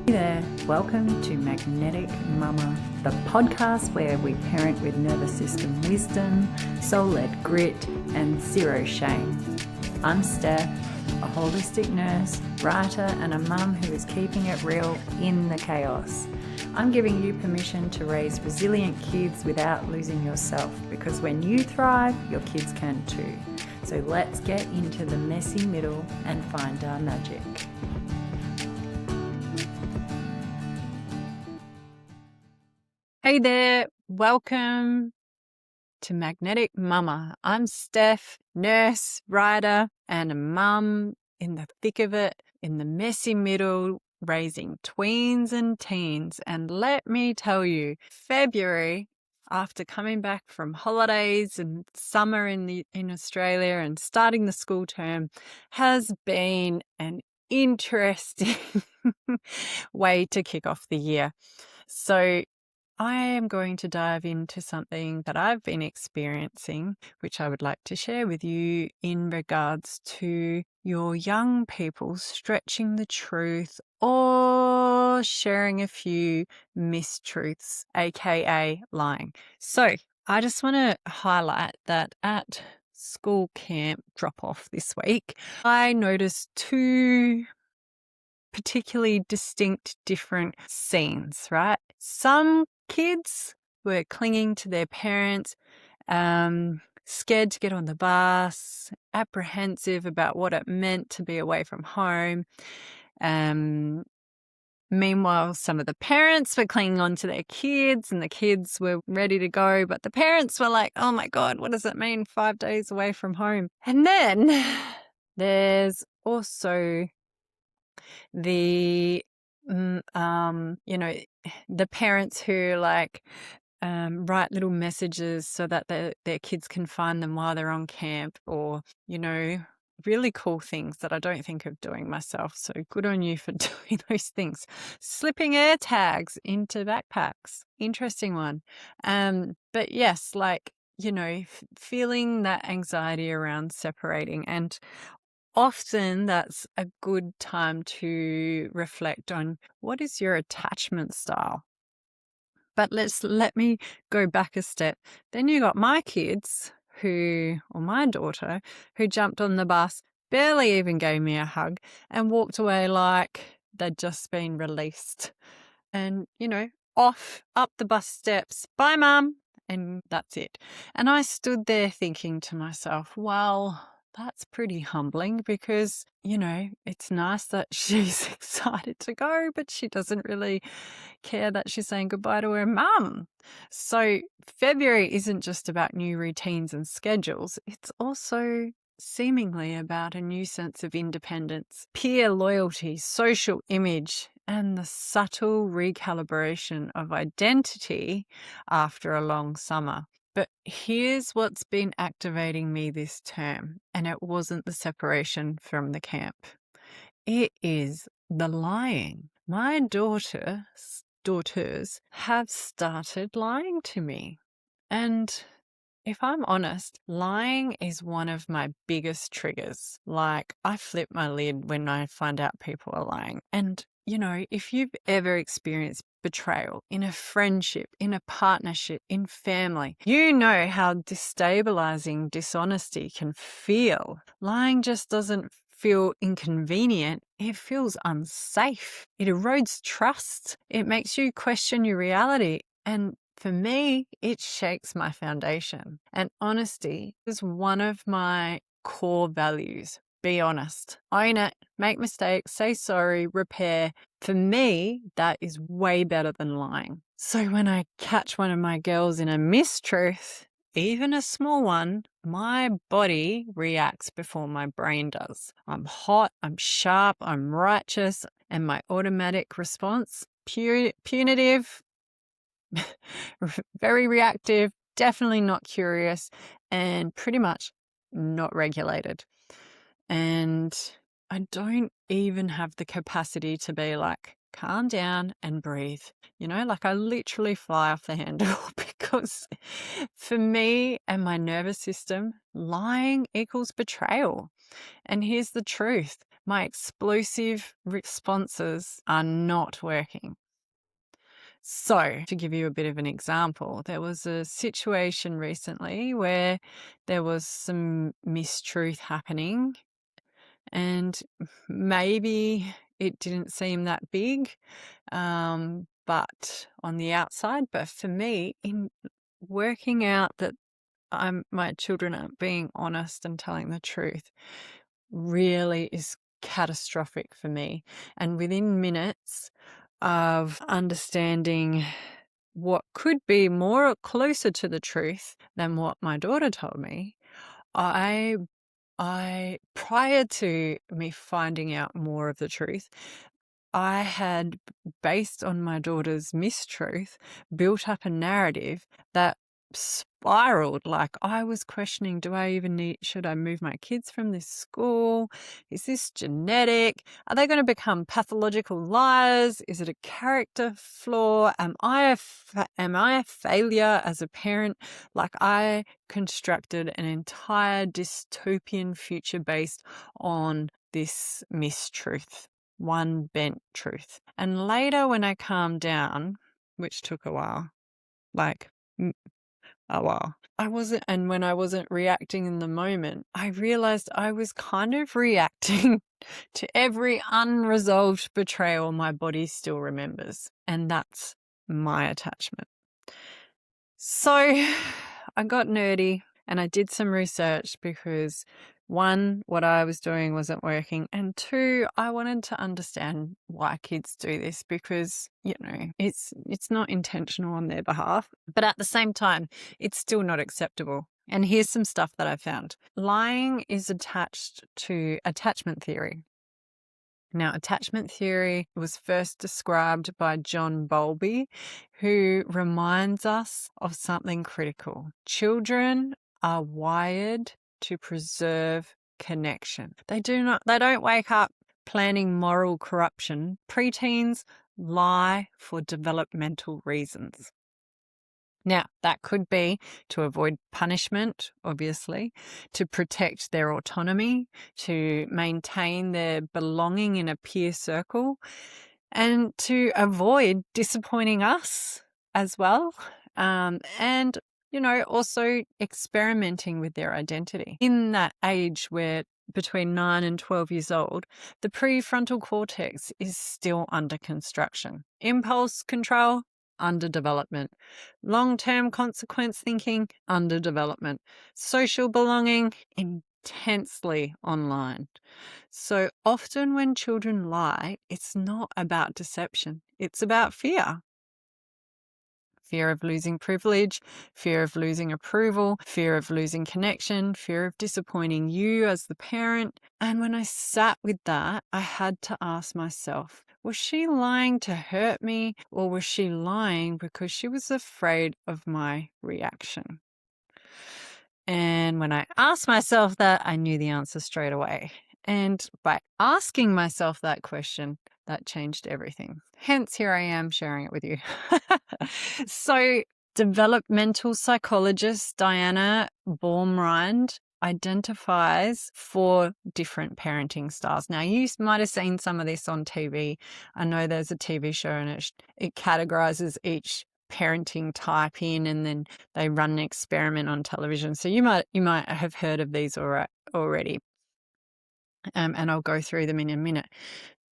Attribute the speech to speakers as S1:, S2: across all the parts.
S1: Hey there, welcome to MagnetiK Mumma, the podcast where we parent with nervous system wisdom, soul-led grit, and zero shame. I'm Steph, a holistic nurse, writer, and a mum who is keeping it real in the chaos. I'm giving you permission to raise resilient kids without losing yourself, because when you thrive, your kids can too. So let's get into the messy middle and find our magic. Hey there, welcome to MagnetiK Mumma. I'm Steph, nurse, writer, and a mum in the thick of it, in the messy middle, raising tweens and teens. And let me tell you, February, after coming back from holidays and summer in Australia and starting the school term, has been an interesting way to kick off the year. So I am going to dive into something that I've been experiencing, which I would like to share with you in regards to your young people stretching the truth or sharing a few mistruths, aka lying. So I just want to highlight that at school camp drop-off this week, I noticed two particularly distinct different scenes, right? Some kids were clinging to their parents, scared to get on the bus, apprehensive about what it meant to be away from home. Meanwhile, some of the parents were clinging on to their kids and the kids were ready to go, but the parents were like, oh my God, what does it mean 5 days away from home? And then there's also the the parents who write little messages so that their kids can find them while they're on camp, or really cool things that I don't think of doing myself, so good on you for doing those things. Slipping air tags into backpacks, interesting one. But yes, feeling that anxiety around separating, and often that's a good time to reflect on what is your attachment style. But let me go back a step. Then you got my kids or my daughter, who jumped on the bus, barely even gave me a hug, and walked away like they'd just been released. And, off up the bus steps, bye, Mum. And that's it. And I stood there thinking to myself, well, that's pretty humbling, because, it's nice that she's excited to go, but she doesn't really care that she's saying goodbye to her mum. So February isn't just about new routines and schedules. It's also seemingly about a new sense of independence, peer loyalty, social image, and the subtle recalibration of identity after a long summer. But here's what's been activating me this term, and it wasn't the separation from the camp. It is the lying. My daughters have started lying to me. And if I'm honest, lying is one of my biggest triggers. Like, I flip my lid when I find out people are lying. And, if you've ever experienced betrayal in a friendship, in a partnership, in family, you know how destabilizing dishonesty can feel. Lying just doesn't feel inconvenient. It feels unsafe. It erodes trust. It makes you question your reality. And for me, it shakes my foundation. And honesty is one of my core values. Be honest, own it, make mistakes, say sorry, repair. For me, that is way better than lying. So when I catch one of my girls in a mistruth, even a small one, my body reacts before my brain does. I'm hot, I'm sharp, I'm righteous, and my automatic response, punitive, very reactive, definitely not curious, and pretty much not regulated. And I don't even have the capacity to be like, calm down and breathe. Like I literally fly off the handle because for me and my nervous system, lying equals betrayal. And here's the truth. My explosive responses are not working. So, to give you a bit of an example, there was a situation recently where there was some mistruth happening, and maybe it didn't seem that big, but on the outside. But for me, in working out that my children aren't being honest and telling the truth, really is catastrophic for me. And within minutes of understanding what could be more closer to the truth than what my daughter told me, I prior to me finding out more of the truth, I had, based on my daughter's mistruth, built up a narrative that spiraled. Like I was questioning, should I move my kids from this school? Is this genetic? Are they going to become pathological liars? Is it a character flaw? Am I a failure as a parent? Like I constructed an entire dystopian future based on this mistruth. One bent truth. And later when I calmed down, which took a while, and when I wasn't reacting in the moment, I realized I was kind of reacting to every unresolved betrayal my body still remembers. And that's my attachment. So I got nerdy and I did some research because 1, what I was doing wasn't working, and 2, I wanted to understand why kids do this because, it's not intentional on their behalf, but at the same time, it's still not acceptable. And here's some stuff that I found. Lying is attached to attachment theory. Now, attachment theory was first described by John Bowlby, who reminds us of something critical. Children are wired to preserve connection. They don't wake up planning moral corruption. Preteens lie for developmental reasons. Now, that could be to avoid punishment, obviously, to protect their autonomy, to maintain their belonging in a peer circle, and to avoid disappointing us as well. And also experimenting with their identity. In that age where between 9 and 12 years old, the prefrontal cortex is still under construction. Impulse control, under development. Long-term consequence thinking, under development. Social belonging, intensely online. So often when children lie, it's not about deception. It's about fear. Fear of losing privilege, fear of losing approval, fear of losing connection, fear of disappointing you as the parent. And when I sat with that, I had to ask myself, was she lying to hurt me, or was she lying because she was afraid of my reaction? And when I asked myself that, I knew the answer straight away. And by asking myself that question, that changed everything. Hence, here I am sharing it with you. So, developmental psychologist Diana Baumrind identifies 4 different parenting styles. Now, you might have seen some of this on TV. I know there's a TV show and it categorizes each parenting type in, and then they run an experiment on television. So you might have heard of these already. And I'll go through them in a minute.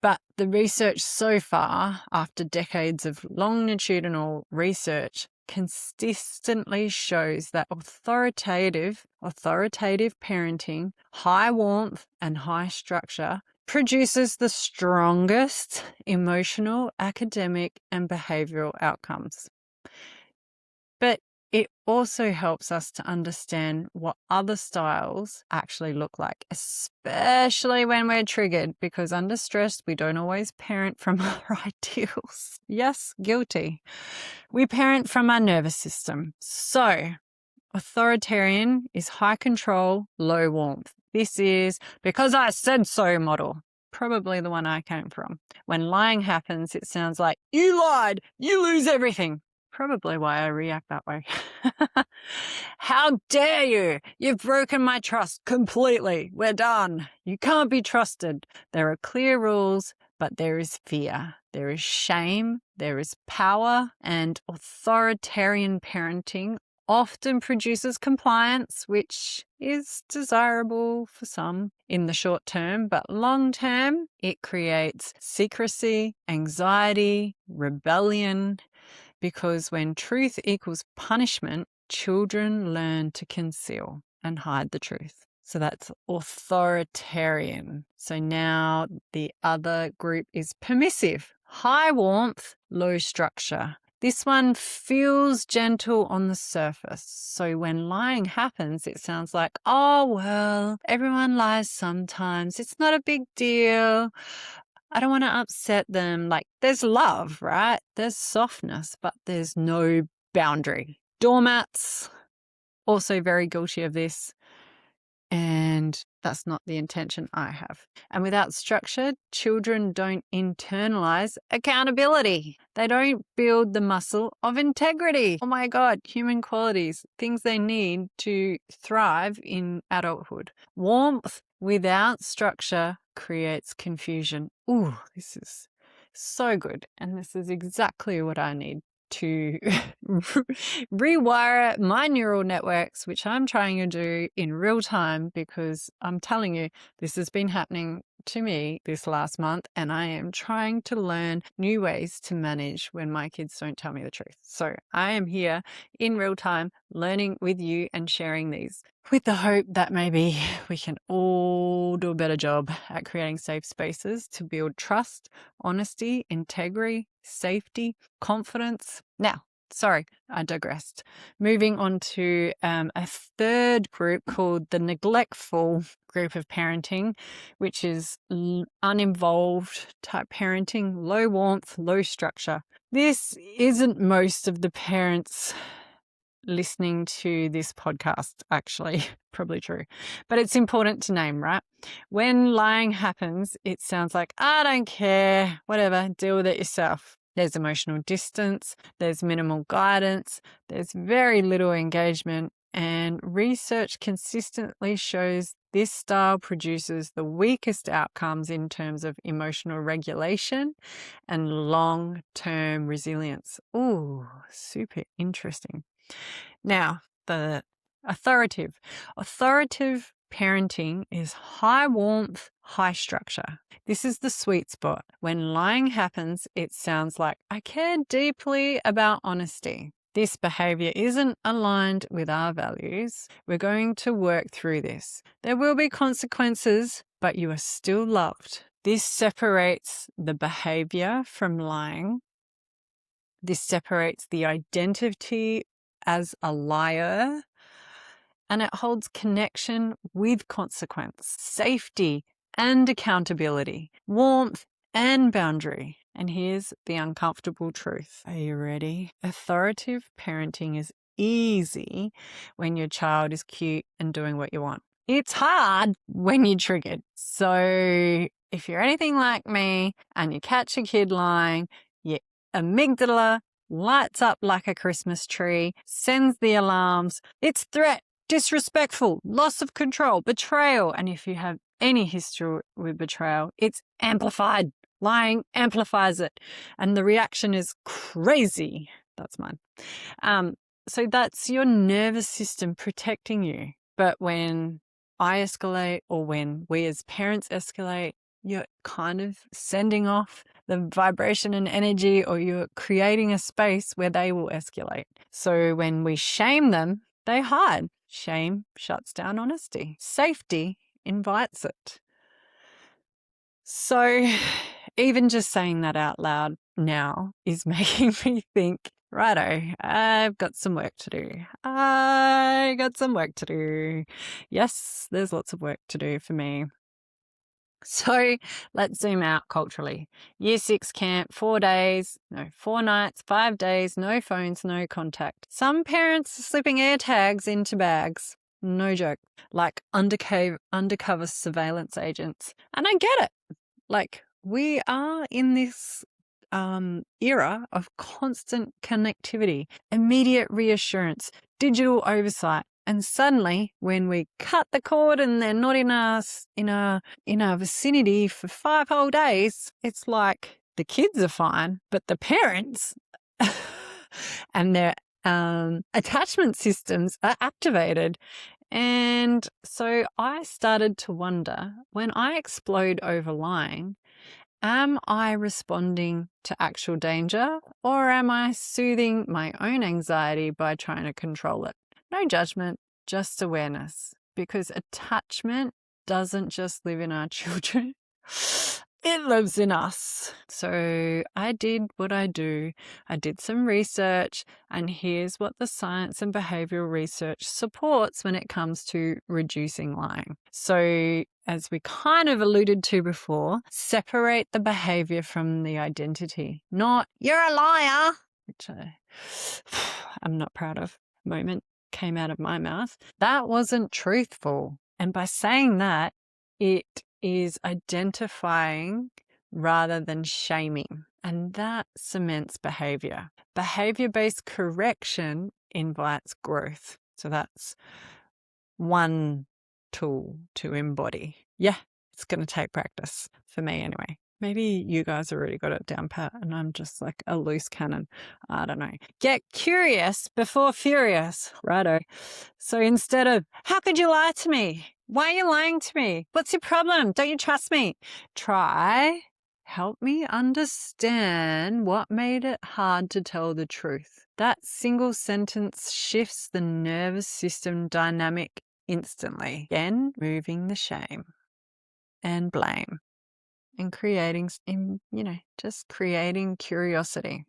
S1: But the research so far, after decades of longitudinal research, consistently shows that authoritative parenting, high warmth and high structure, produces the strongest emotional, academic, and behavioural outcomes. But it also helps us to understand what other styles actually look like, especially when we're triggered, because under stress, we don't always parent from our ideals. Yes, guilty. We parent from our nervous system. So, authoritarian is high control, low warmth. This is because I said so model. Probably the one I came from. When lying happens, it sounds like, you lied, you lose everything. Probably why I react that way. How dare you? You've broken my trust completely. We're done. You can't be trusted. There are clear rules, but there is fear. There is shame. There is power. And authoritarian parenting often produces compliance, which is desirable for some in the short term, but long term, it creates secrecy, anxiety, rebellion, because when truth equals punishment, children learn to conceal and hide the truth. So that's authoritarian. So now the other group is permissive. High warmth, low structure. This one feels gentle on the surface. So when lying happens, it sounds like, oh, well, everyone lies sometimes. It's not a big deal. I don't want to upset them. Like, there's love, right? There's softness, but there's no boundary. Doormats, also very guilty of this. And that's not the intention I have. And without structure, children don't internalize accountability. They don't build the muscle of integrity. Oh my God, human qualities, things they need to thrive in adulthood. Warmth without structure creates confusion. Ooh, this is so good. And this is exactly what I need to rewire my neural networks, which I'm trying to do in real time, because I'm telling you, this has been happening to me this last month, and I am trying to learn new ways to manage when my kids don't tell me the truth. So I am here in real time learning with you and sharing these with the hope that maybe we can all do a better job at creating safe spaces to build trust, honesty, integrity, safety, confidence. Now, sorry, I digressed. Moving on to a third group called the neglectful group of parenting, which is uninvolved type parenting, low warmth, low structure. This isn't most of the parents listening to this podcast, actually. Probably true. But it's important to name, right? When lying happens, it sounds like, I don't care, whatever, deal with it yourself. There's emotional distance, there's minimal guidance, there's very little engagement, and research consistently shows this style produces the weakest outcomes in terms of emotional regulation and long-term resilience. Ooh, super interesting. Now, the authoritative. Authoritative parenting is high warmth, high structure. This is the sweet spot. When lying happens, it sounds like, I care deeply about honesty. This behavior isn't aligned with our values. We're going to work through this. There will be consequences, but you are still loved. This separates the behavior from lying. This separates the identity as a liar, and it holds connection with consequence, safety and accountability, warmth and boundary. And here's the uncomfortable truth. Are you ready? Authoritative parenting is easy when your child is cute and doing what you want. It's hard when you're triggered. So if you're anything like me and you catch a kid lying, your amygdala lights up like a Christmas tree, sends the alarms. It's threat, disrespectful, loss of control, betrayal. And if you have any history with betrayal, it's amplified. Lying amplifies it. And the reaction is crazy. That's mine. So that's your nervous system protecting you. But when I escalate, or when we as parents escalate, you're kind of sending off the vibration and energy, or you're creating a space where they will escalate. So when we shame them, they hide. Shame shuts down honesty. Safety invites it. So even just saying that out loud now is making me think, righto, I've got some work to do. I got some work to do. Yes, there's lots of work to do for me. So let's zoom out culturally. Year 6 camp, 4 days, 4 nights, 5 days, no phones, no contact. Some parents are slipping air tags into bags. No joke. Like undercover surveillance agents. And I get it. Like, we are in this era of constant connectivity, immediate reassurance, digital oversight. And suddenly, when we cut the cord and they're not in our vicinity for 5 whole days, it's like the kids are fine, but the parents and their attachment systems are activated. And so I started to wonder, when I explode over lying, am I responding to actual danger, or am I soothing my own anxiety by trying to control it? No judgment, just awareness, because attachment doesn't just live in our children. It lives in us. So I did what I do. I did some research, and here's what the science and behavioural research supports when it comes to reducing lying. So, as we kind of alluded to before, separate the behaviour from the identity. Not, you're a liar, which I'm not proud of. Moment came out of my mouth. That wasn't truthful. And by saying that, it is identifying rather than shaming. And that cements behavior. Behavior-based correction invites growth. So that's one tool to embody. Yeah, it's going to take practice for me anyway. Maybe you guys already got it down pat and I'm just like a loose cannon. I don't know. Get curious before furious. Righto. So instead of, how could you lie to me? Why are you lying to me? What's your problem? Don't you trust me? Try, help me understand what made it hard to tell the truth. That single sentence shifts the nervous system dynamic instantly. Again, moving the shame and blame. And creating, just creating curiosity.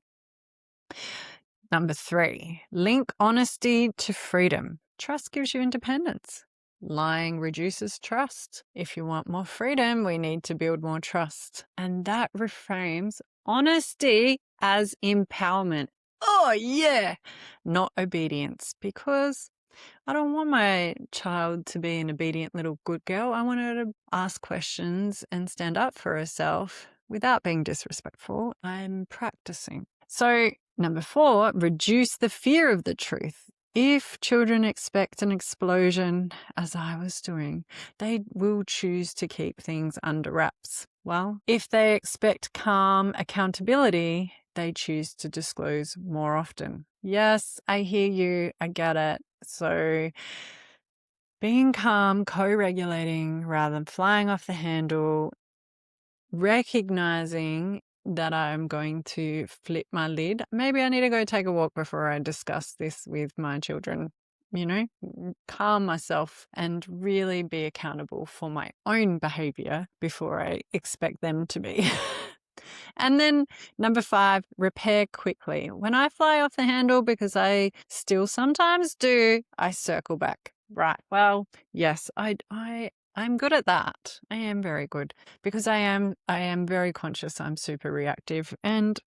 S1: Number 3, link honesty to freedom. Trust gives you independence. Lying reduces trust. If you want more freedom, we need to build more trust. And that reframes honesty as empowerment. Oh, yeah, not obedience, because I don't want my child to be an obedient little good girl. I want her to ask questions and stand up for herself without being disrespectful. I'm practicing. So, number 4, reduce the fear of the truth. If children expect an explosion, as I was doing, they will choose to keep things under wraps. Well, if they expect calm accountability, they choose to disclose more often. Yes, I hear you. I get it. So being calm, co-regulating rather than flying off the handle, recognizing that I'm going to flip my lid. Maybe I need to go take a walk before I discuss this with my children. Calm myself and really be accountable for my own behavior before I expect them to be. And then number 5, repair quickly. When I fly off the handle, because I still sometimes do, I circle back. Right. Well, yes, I'm good at that. I am very good, because I am very conscious. I'm super reactive, and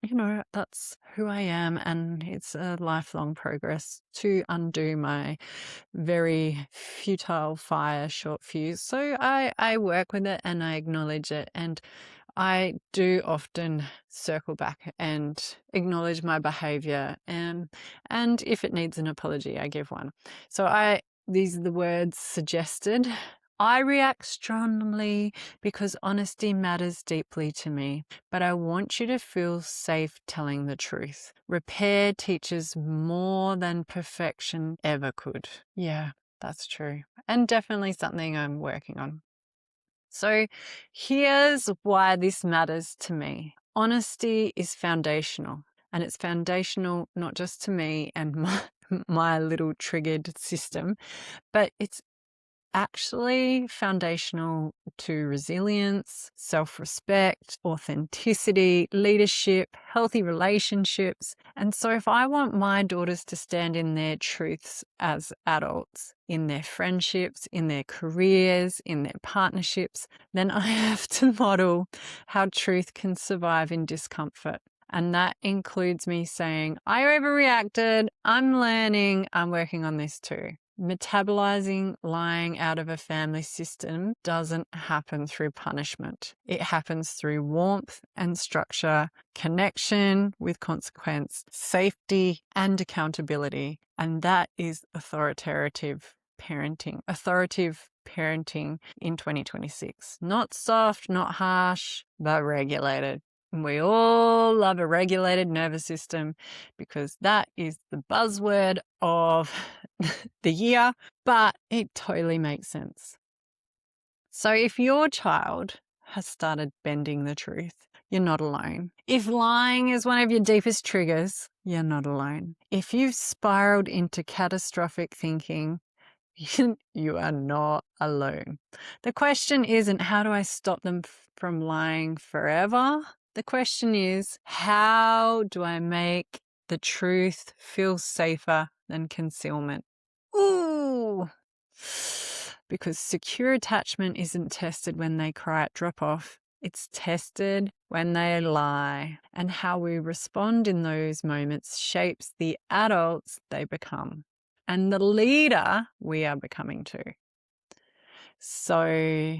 S1: that's who I am, and it's a lifelong progress to undo my very futile fire short fuse. So I work with it and I acknowledge it, and I do often circle back and acknowledge my behavior, and if it needs an apology, I give one. So these are the words suggested. I react strongly because honesty matters deeply to me, but I want you to feel safe telling the truth. Repair teaches more than perfection ever could. Yeah, that's true. And definitely something I'm working on. So here's why this matters to me. Honesty is foundational, and it's foundational not just to me and my little triggered system, but it's actually foundational to resilience, self-respect, authenticity, leadership, healthy relationships. And so if I want my daughters to stand in their truths as adults, in their friendships, in their careers, in their partnerships, then I have to model how truth can survive in discomfort. And that includes me saying, I overreacted, I'm learning, I'm working on this too. Metabolizing lying out of a family system doesn't happen through punishment. It happens through warmth and structure, connection with consequence, safety and accountability. And that is authoritative parenting. Authoritative parenting in 2026. Not soft, not harsh, but regulated. And we all love a regulated nervous system because that is the buzzword of the year, but it totally makes sense. So if your child has started bending the truth, you're not alone. If lying is one of your deepest triggers, you're not alone. If you've spiraled into catastrophic thinking, you are not alone. The question isn't, how do I stop them from lying forever? The question is, how do I make the truth feel safer than concealment? Ooh! Because secure attachment isn't tested when they cry at drop-off. It's tested when they lie. And how we respond in those moments shapes the adults they become and the leader we are becoming too. So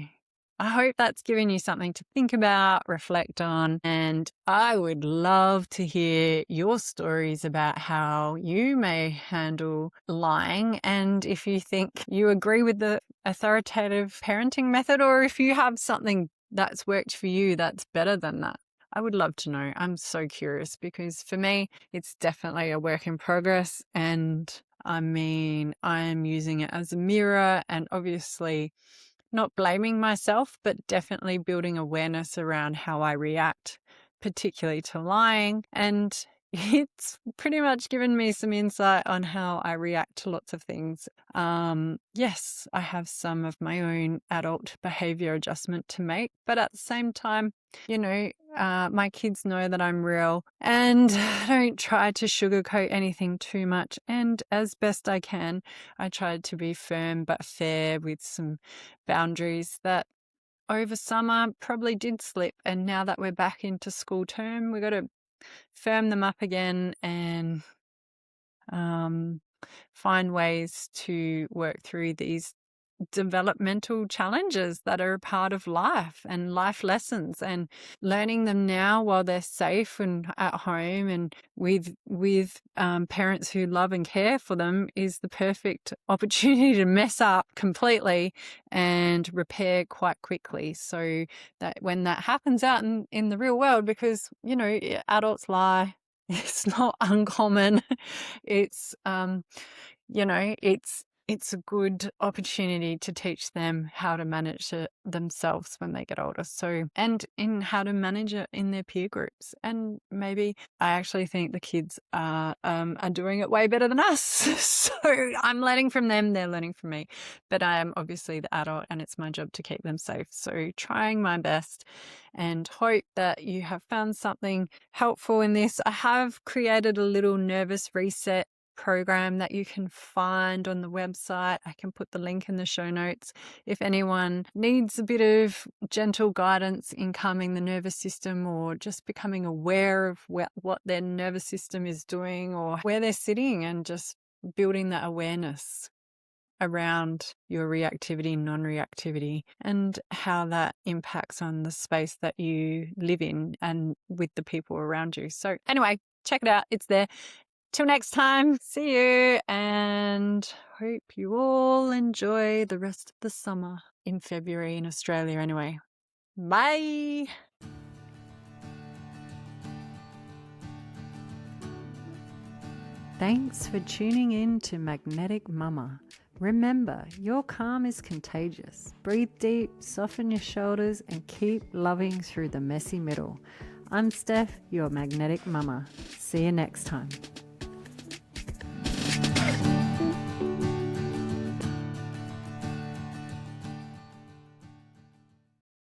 S1: I hope that's given you something to think about, reflect on, and I would love to hear your stories about how you may handle lying, and if you think you agree with the authoritative parenting method, or if you have something that's worked for you that's better than that. I would love to know. I'm so curious because for me, it's definitely a work in progress, and I mean, I'm using it as a mirror and obviously not blaming myself, but definitely building awareness around how I react, particularly to lying. And it's pretty much given me some insight on how I react to lots of things. Yes, I have some of my own adult behavior adjustment to make, but at the same time, my kids know that I'm real and I don't try to sugarcoat anything too much. And as best I can, I try to be firm but fair with some boundaries that over summer probably did slip. And now that we're back into school term, we've got to firm them up again and find ways to work through these developmental challenges that are a part of life and life lessons, and learning them now while they're safe and at home and with parents who love and care for them is the perfect opportunity to mess up completely and repair quite quickly, so that when that happens out in the real world, because adults lie, it's not uncommon. It's it's a good opportunity to teach them how to manage it themselves when they get older. So, and in how to manage it in their peer groups. And maybe I actually think the kids are doing it way better than us. So I'm learning from them, they're learning from me. But I am obviously the adult and it's my job to keep them safe. So trying my best, and hope that you have found something helpful in this. I have created a little nervous reset program that you can find on the website. I can put the link in the show notes. If anyone needs a bit of gentle guidance in calming the nervous system, or just becoming aware of what their nervous system is doing or where they're sitting, and just building that awareness around your reactivity, non-reactivity, and how that impacts on the space that you live in and with the people around you. So anyway, check it out. It's there. Till next time, see you, and hope you all enjoy the rest of the summer in February in Australia anyway. Bye. Thanks for tuning in to MagnetiK Mumma. Remember, your calm is contagious. Breathe deep, soften your shoulders, and keep loving through the messy middle. I'm Steph, your MagnetiK Mumma. See you next time.